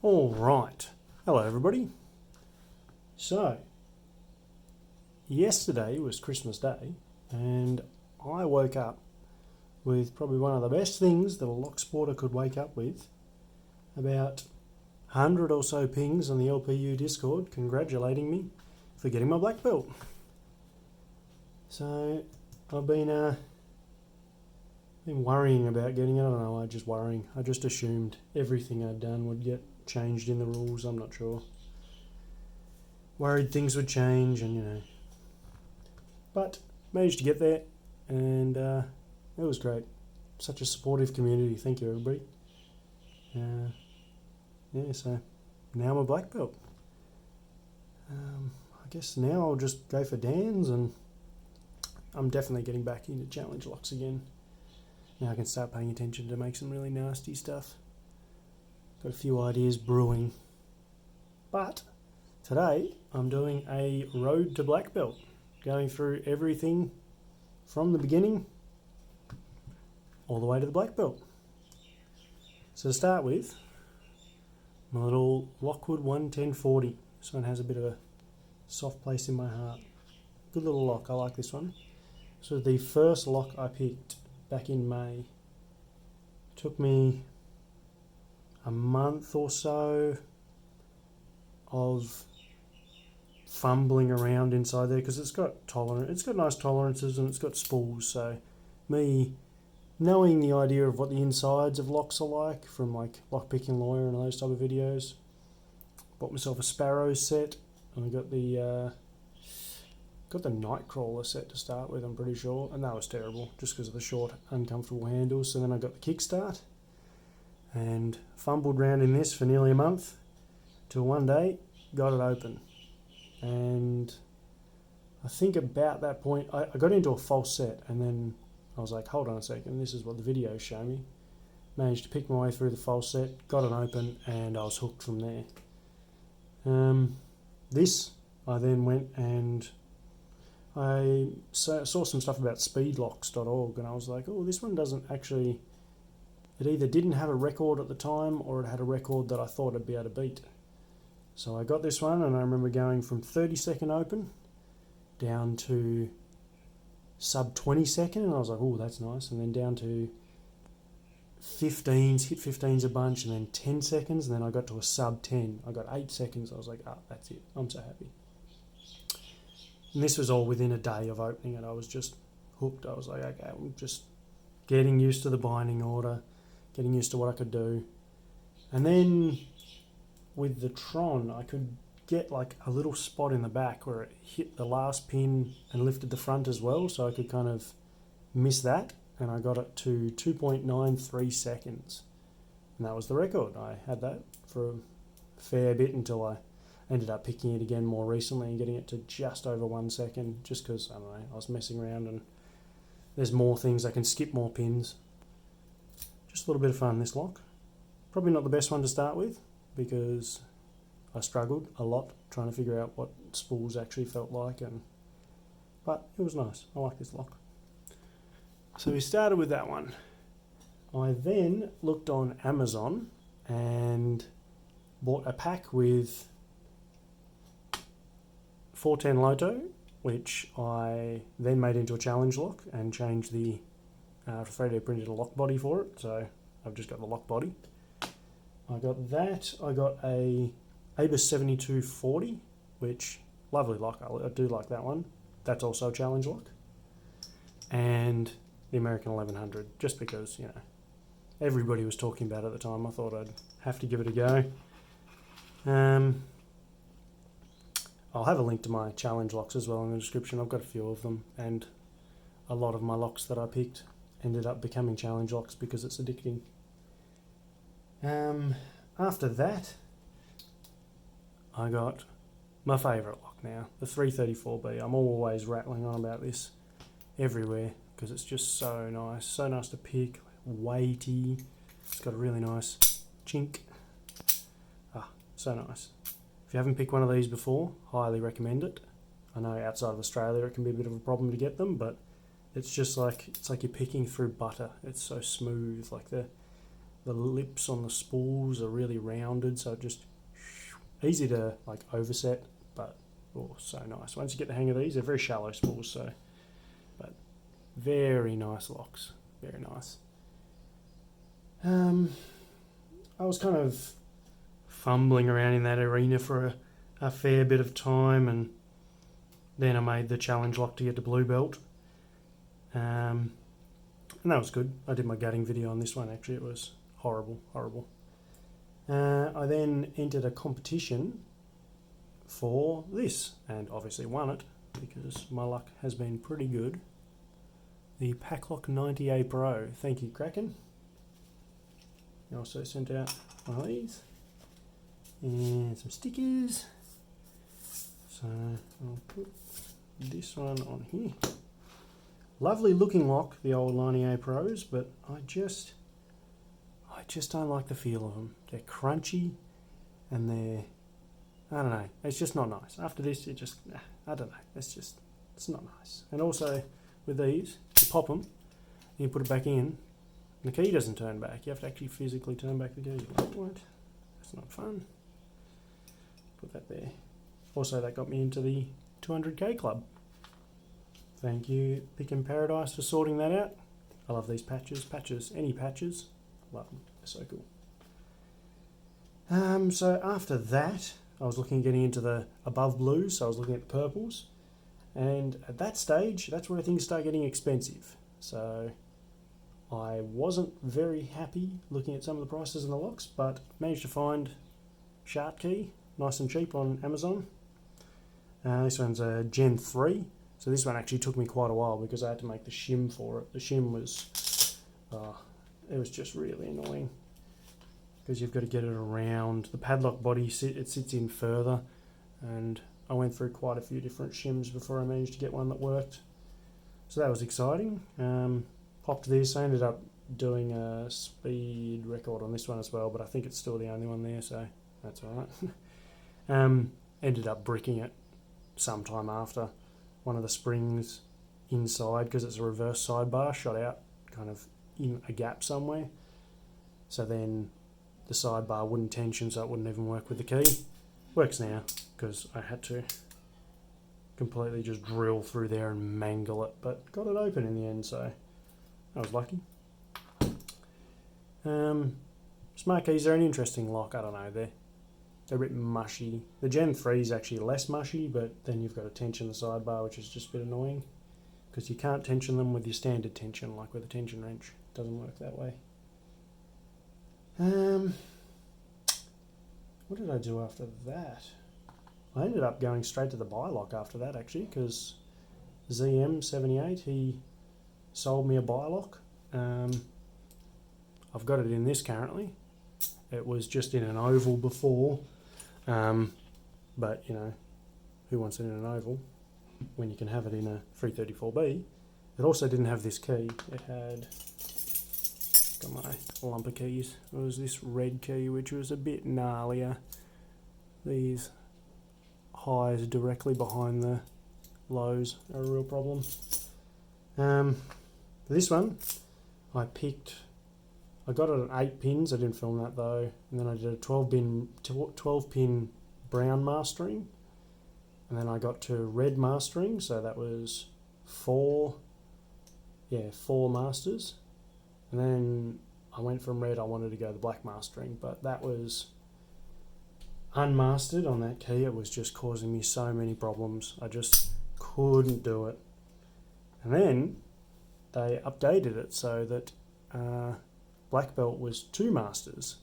All right. Hello, everybody. So, yesterday was Christmas Day, and I woke up with probably one of the best things that a Locksporter could wake up with. About 100 or so pings on the LPU Discord congratulating me for getting my black belt. So, I've been worrying about getting it. I don't know, I just assumed everything I'd done would get changed in the rules. I'm not sure. Worried things would change, and but managed to get there, and it was great. Such a supportive community. Thank you, everybody. So now I'm a black belt. I guess now I'll just go for Dan's, and I'm definitely getting back into challenge locks again. Now I can start paying attention to make some really nasty stuff. Got a few ideas brewing. But today I'm doing a road to black belt, going through everything from the beginning all the way to the black belt. So to start with, my little Lockwood 11040. This one has a bit of a soft place in my heart. Good little lock, I like this one. This was the first lock I picked back in May. Took me a month or so of fumbling around inside there because it's got nice tolerances and it's got spools. So me knowing the idea of what the insides of locks are like from like Lockpicking Lawyer and those type of videos, bought myself a Sparrow set, and I got the Nightcrawler set to start with, I'm pretty sure, and that was terrible just because of the short uncomfortable handles. So then I got the Kickstart and fumbled around in this for nearly a month till one day got it open. And I think about that point I got into a false set, and then I was like, hold on a second, this is what the videos show me. Managed to pick my way through the false set, got it open, and I was hooked from there. I then went and I saw some stuff about speedlocks.org, and I was like, oh, this one doesn't actually... It either didn't have a record at the time or it had a record that I thought I'd be able to beat. So I got this one, and I remember going from 30-second open down to sub 20-second, and I was like, oh, that's nice. And then down to 15s, hit 15s a bunch, and then 10 seconds, and then I got to a sub 10. I got 8 seconds. I was like, that's it. I'm so happy. And this was all within a day of opening it. I was just hooked. I was like, okay, I'm just getting used to the binding order, getting used to what I could do. And then with the Tron, I could get like a little spot in the back where it hit the last pin and lifted the front as well, so I could kind of miss that, and I got it to 2.93 seconds. And that was the record. I had that for a fair bit until I ended up picking it again more recently and getting it to just over 1 second, just because, I don't know, I was messing around and there's more things, I can skip more pins. Just a little bit of fun, this lock. Probably not the best one to start with because I struggled a lot trying to figure out what spools actually felt like, but it was nice. I like this lock. So we started with that one. I then looked on Amazon and bought a pack with 410 LOTO, which I then made into a challenge lock and changed the 3D printed a lock body for it, so I've just got the lock body. I got that. I got a ABUS 7240, which, lovely lock, I do like that one. That's also a challenge lock. And the American 1100, just because, everybody was talking about it at the time. I thought I'd have to give it a go. I'll have a link to my challenge locks as well in the description. I've got a few of them, and a lot of my locks that I picked ended up becoming challenge locks because it's addicting. After that, I got my favourite lock now, the 334B. I'm always rattling on about this everywhere because it's just so nice to pick, weighty. It's got a really nice chink. So nice. If you haven't picked one of these before, highly recommend it. I know outside of Australia it can be a bit of a problem to get them, but it's just like, it's like you're picking through butter. It's so smooth, like the the lips on the spools are really rounded, so just easy to like overset, but so nice. Once you get the hang of these, they're very shallow spools, so but very nice locks, very nice. I was kind of fumbling around in that arena for a fair bit of time, and then I made the challenge lock to get to blue belt. And that was good. I did my gutting video on this one, actually. It was horrible. I then entered a competition for this, and obviously won it, because my luck has been pretty good. The Paclock 90A Pro. Thank you, Kraken. I also sent out one of these. And some stickers. So I'll put this one on here. Lovely looking lock, the old 90A Pros, but I just don't like the feel of them. They're crunchy, and I don't know, it's just not nice. After this, I don't know, it's not nice. And also, with these, you pop them, and you put it back in, and the key doesn't turn back. You have to actually physically turn back the key. Like, what? That's not fun. Put that there. Also, that got me into the 200k club. Thank you, Pick in Paradise, for sorting that out. I love these patches. Any patches, love them. They're so cool. So after that, I was looking at getting into the above blues, so I was looking at the purples. And at that stage, that's where things start getting expensive. So I wasn't very happy looking at some of the prices in the locks, but managed to find Smartkey, nice and cheap on Amazon. This one's a Gen 3. So this one actually took me quite a while because I had to make the shim for it. The shim was, it was just really annoying because you've got to get it around. The padlock body, it sits in further, and I went through quite a few different shims before I managed to get one that worked. So that was exciting. Popped this. I ended up doing a speed record on this one as well, but I think it's still the only one there, so that's all right. Ended up bricking it sometime after. One of the springs inside, because it's a reverse sidebar, shot out kind of in a gap somewhere. So then the sidebar wouldn't tension, so it wouldn't even work with the key. Works now, because I had to completely just drill through there and mangle it, but got it open in the end, so I was lucky. Smartkeys are an interesting lock. I don't know, they're a bit mushy. The Gen 3 is actually less mushy, but then you've got to tension the sidebar, which is just a bit annoying because you can't tension them with your standard tension, like with a tension wrench. It doesn't work that way. What did I do after that? I ended up going straight to the Bilock after that, actually, because ZM78, he sold me a Bilock. I've got it in this currently. It was just in an oval before. But, you know, who wants it in an oval when you can have it in a 334B? It also didn't have this key. It had, got my lump of keys. It was this red key, which was a bit gnarlier. These highs directly behind the lows are a real problem. This one, I got it at 8 pins, I didn't film that though, and then I did a 12 pin brown mastering, and then I got to red mastering, so that was 4 masters, and then I went from red, I wanted to go the black mastering, but that was unmastered on that key. It was just causing me so many problems, I just couldn't do it. And then they updated it so that black belt was 2 masters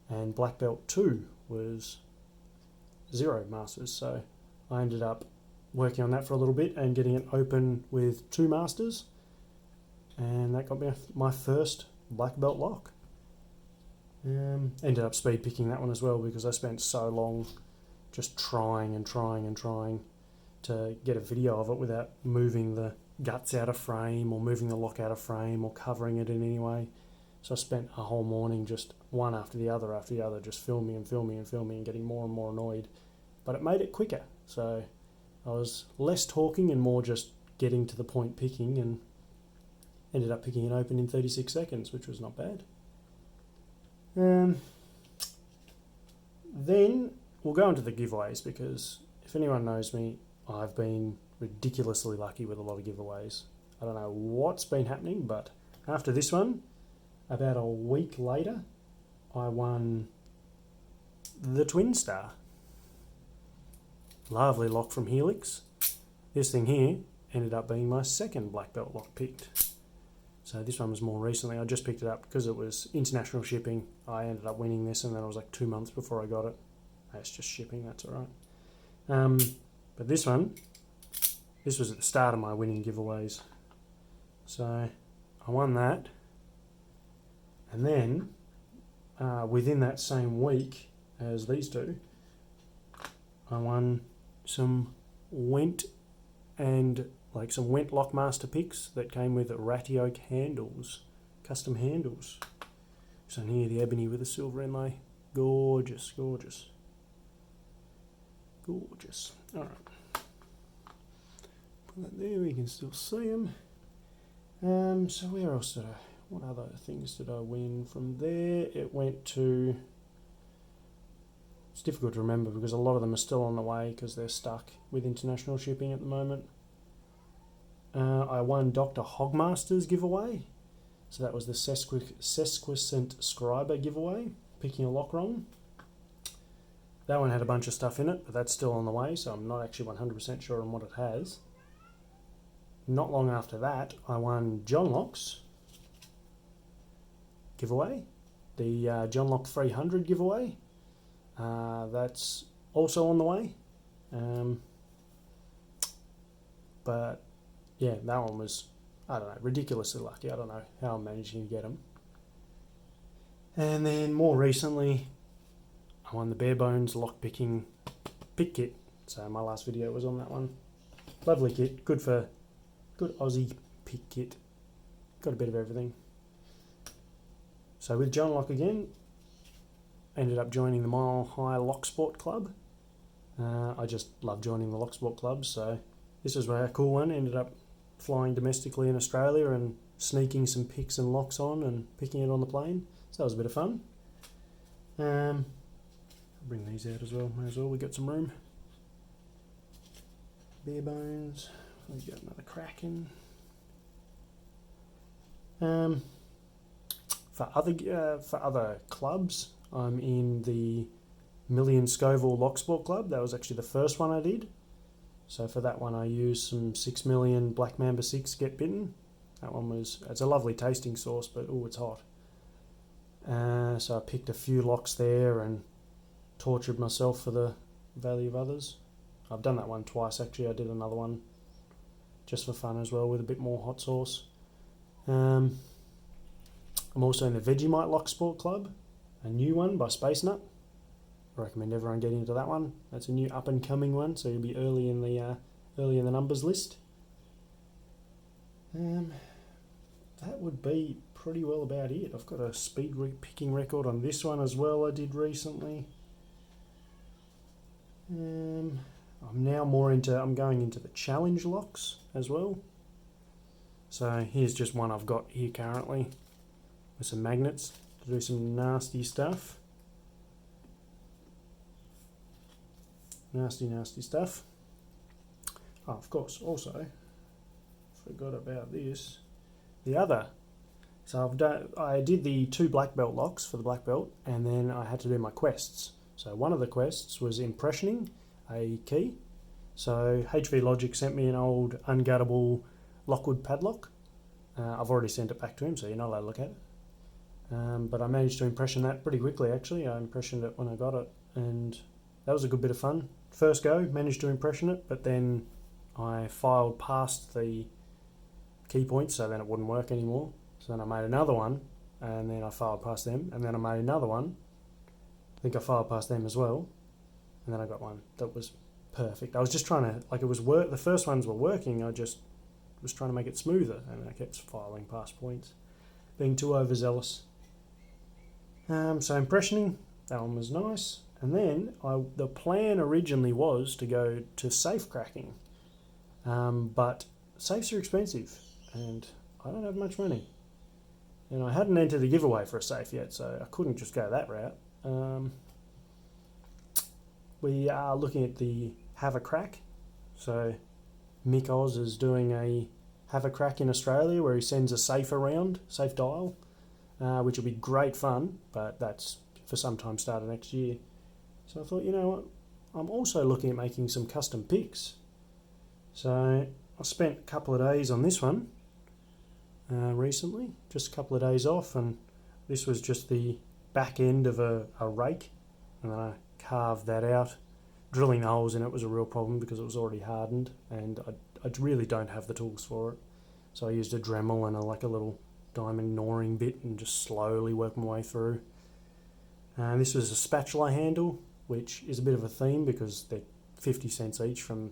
and black belt 2 was 0 masters, so I ended up working on that for a little bit and getting it open with 2 masters, and that got me my first black belt lock. Ended up speed picking that one as well because I spent so long just trying to get a video of it without moving the guts out of frame or moving the lock out of frame or covering it in any way. So I spent a whole morning just one after the other, just filming and getting more and more annoyed. But it made it quicker, so I was less talking and more just getting to the point picking, and ended up picking it open in 36 seconds, which was not bad. Then we'll go into the giveaways, because if anyone knows me, I've been ridiculously lucky with a lot of giveaways. I don't know what's been happening, but after this one, about a week later, I won the Twinstar. Lovely lock from Helix. This thing here ended up being my second black belt lock picked. So this one was more recently. I just picked it up because it was international shipping. I ended up winning this, and then it was like 2 months before I got it. It's just shipping, that's alright. But this one, this was at the start of my winning giveaways. So I won that. And then within that same week as these two, I won some Wendt and like some Wendt Lockmaster picks that came with Ratyoke handles, custom handles. So here the ebony with the silver inlay, gorgeous, gorgeous, gorgeous. All right, put that there. We can still see them. So where else did I? What other things did I win from there? It went to. It's difficult to remember because a lot of them are still on the way because they're stuck with international shipping at the moment. I won Dr. Hogmaster's giveaway. So that was the Sesquicent Scriber giveaway, picking a lock wrong. That one had a bunch of stuff in it, but that's still on the way, so I'm not actually 100% sure on what it has. Not long after that, I won John Locke's giveaway, the John Locke 300 giveaway. That's also on the way. But yeah, that one was, I don't know, ridiculously lucky. I don't know how I'm managing to get them. And then more recently, I won the BareBones lockpicking pick kit. So my last video was on that one. Lovely kit, good Aussie pick kit. Got a bit of everything. So with John Locke again, ended up joining the Mile High Locksport Club. I just love joining the Locksport Clubs, so this was a cool one. Ended up flying domestically in Australia and sneaking some picks and locks on and picking it on the plane. So that was a bit of fun. I'll bring these out as well. May as well, we got some room. BareBones. We've got another Kraken. For other clubs, I'm in the Million Scoville Locksport Club. That was actually the first one I did. So for that one I used some 6 million Black Mamba 6 Get Bitten. That one was, it's a lovely tasting sauce, but oh, it's hot. So I picked a few locks there and tortured myself for the value of others. I've done that one twice actually. I did another one just for fun as well with a bit more hot sauce. I'm also in the Vegemite Locksport Club, a new one by Space Nut. I recommend everyone get into that one. That's a new up and coming one, so you'll be early in the numbers list. That would be pretty well about it. I've got a speed picking record on this one as well. I did recently. I'm now I'm going into the challenge locks as well. So here's just one I've got here currently with some magnets to do some nasty stuff. Nasty, nasty stuff. Oh, of course, also, forgot about this. So I did the 2 black belt locks for the black belt, and then I had to do my quests. So one of the quests was impressioning a key. So HV Logic sent me an old unguttable Lockwood padlock. I've already sent it back to him, so you're not allowed to look at it. But I managed to impression that pretty quickly actually. I impressioned it when I got it, and that was a good bit of fun. First go, managed to impression it, but then I filed past the key points, so then it wouldn't work anymore. So then I made another one, and then I filed past them, and then I made another one. I think I filed past them as well, and then I got one that was perfect. I was just trying to, like, it was work. The first ones were working. I just was trying to make it smoother, and I kept filing past points, being too overzealous. So impressioning, that one was nice. And then the plan originally was to go to safe cracking, but safes are expensive, and I don't have much money. And I hadn't entered the giveaway for a safe yet, so I couldn't just go that route. We are looking at the Have a Crack. So Mick Oz is doing a Have a Crack in Australia where he sends a safe around, safe dial, which will be great fun, but that's for sometime starting next year. So I thought, you know what, I'm also looking at making some custom picks. So I spent a couple of days on this one recently, just a couple of days off, and this was just the back end of a rake, and then I carved that out. Drilling the holes in it was a real problem because it was already hardened, and I really don't have the tools for it. So I used a Dremel and like a little diamond gnawing bit and just slowly worked my way through. And this was a spatula handle, which is a bit of a theme because they're 50 cents each from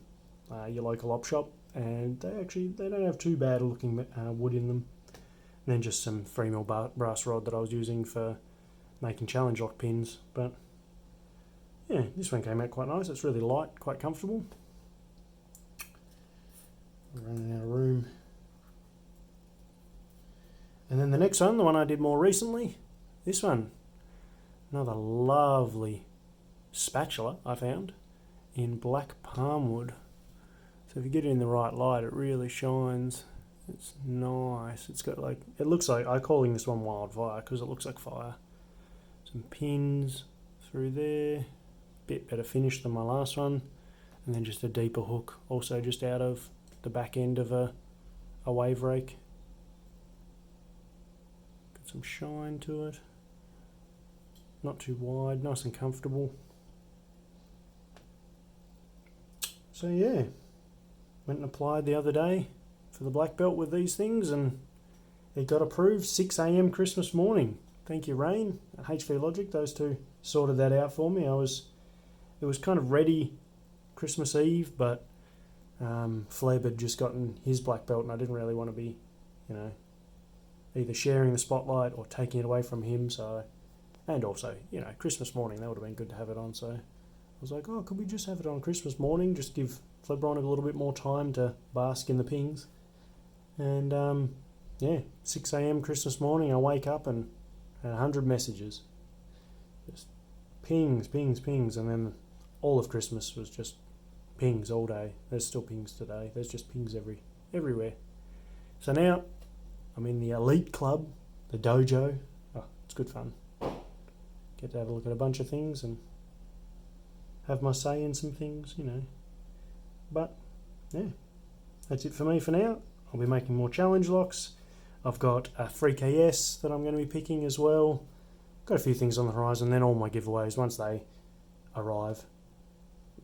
your local op shop, and they don't have too bad looking wood in them. And then just some 3mm brass rod that I was using for making challenge lock pins. But yeah, this one came out quite nice. It's really light, quite comfortable. I'm running out of room. And then the next one, the one I did more recently, this one, another lovely spatula I found in black palm wood. So if you get it in the right light, it really shines. It's nice. It's got like, it looks like, I'm calling this one wildfire because it looks like fire. Some pins through there, bit better finish than my last one, and then just a deeper hook, also just out of the back end of a wave rake. Got some shine to it. Not too wide, nice and comfortable. So yeah, went and applied the other day for the black belt with these things, and it got approved 6 AM Christmas morning. Thank you, Rain and HV Logic. Those two sorted that out for me. It was kind of ready Christmas Eve, but Fleb had just gotten his black belt, and I didn't really want to be, either sharing the spotlight or taking it away from him. So, and also, Christmas morning, that would have been good to have it on. So I was like, oh, could we just have it on Christmas morning? Just give Flebron a little bit more time to bask in the pings. And 6 AM Christmas morning, I wake up and 100 messages. Just pings, pings, pings, and then all of Christmas was just pings all day. There's still pings today. There's just pings everywhere. So now I'm in the elite club, the dojo. Oh, it's good fun. Get to have a look at a bunch of things and have my say in some things, But yeah, that's it for me for now. I'll be making more challenge locks. I've got a 3KS that I'm going to be picking as well. Got a few things on the horizon. Then all my giveaways, once they arrive,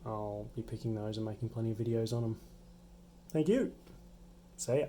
I'll be picking those and making plenty of videos on them. Thank you. See ya.